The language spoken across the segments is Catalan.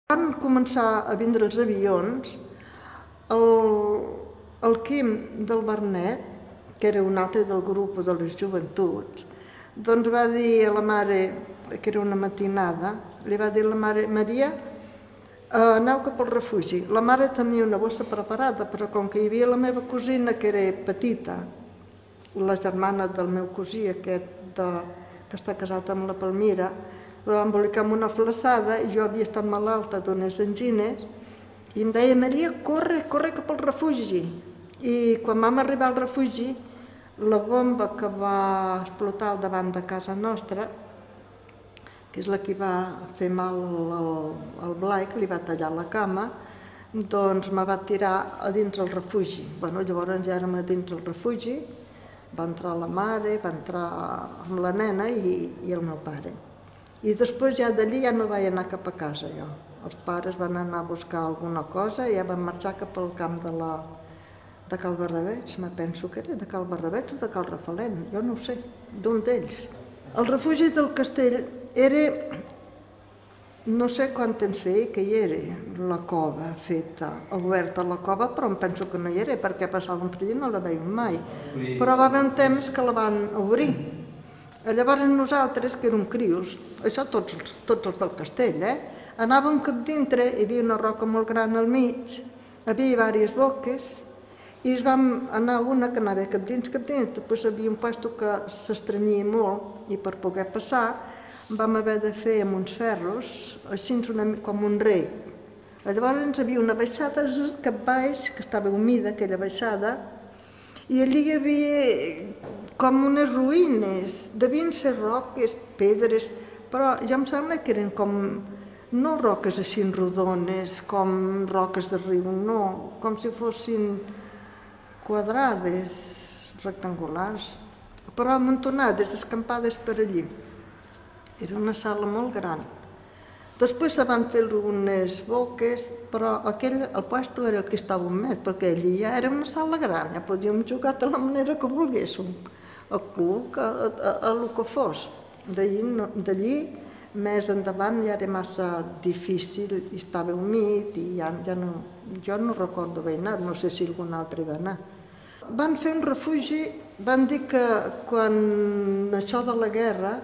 Van començar a vindre els avions, el Quim del Bernet, que era un altre del grup de les joventuts, doncs va dir a la mare, que era una matinada, li va dir a la mare: Maria, aneu cap al refugi. La mare tenia una bossa preparada, però com que hi havia la meva cosina, que era petita, la germana del meu cosí aquest, que està casat amb la Palmira, la va embolicar amb una flaçada i jo havia estat malalta d'unes angines i em deia: Maria, corre, corre cap al refugi. I quan vam arribar al refugi, la bomba que va explotar al davant de casa nostra, que és la que va fer mal al Blai, que li va tallar la cama, doncs me va tirar a dins el refugi. Llavors ja érem a dins el refugi, va entrar la mare, va entrar amb la nena i el meu pare. I després ja d'allí ja no vaig anar cap a casa jo. Els pares van anar a buscar alguna cosa i ja van marxar cap al camp de Cal Barrabeig, me penso que era de Cal Barrabeig o de Cal Rafalent, jo no ho sé, d'un d'ells. El refugi del castell era, no sé quant temps feia que hi era la cova feta, oberta la cova, però em penso que no hi era, perquè passava un fred i no la veiem mai. Però va haver un temps que la van obrir. Llavors nosaltres, que érem crios, això tots els del castell, anàvem cap dintre, hi havia una roca molt gran al mig, hi havia diverses boques, i vam anar a una que anava cap dins, després hi havia un lloc que s'estrenyia molt, i per poder passar vam haver de fer amb uns ferros, així com un rec. Llavors hi havia una baixada cap baix, que estava humida, aquella baixada, i allí hi havia com unes ruïnes, devien ser roques, pedres, però jo em sembla que eren com, no roques així rodones, com roques de riu, no, com si fossin quadrades, rectangulars, però amuntonades, escampades per allí. Era una sala molt gran. Després se van fer unes boques, però el lloc era el que estava més, perquè allí ja era una sala gran, ja podíem jugar de la manera que volguéssim, a cuc, a el que fos. D'allí, més endavant, ja era massa difícil, i estava humit, i jo no recordo haver anat, no sé si algun altre va anar. Van fer un refugi, van dir que quan això de la guerra,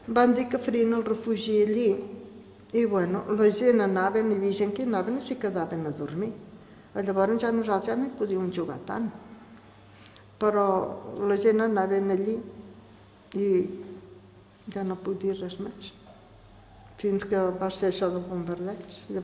van dir que farien el refugi allí, i la gent anava, hi havia gent que anaven i s'hi quedaven a dormir. Llavors ja nosaltres ja no hi podíem jugar tant, però la gent anava allí i ja no puc dir res més, fins que va ser això del bombardeig.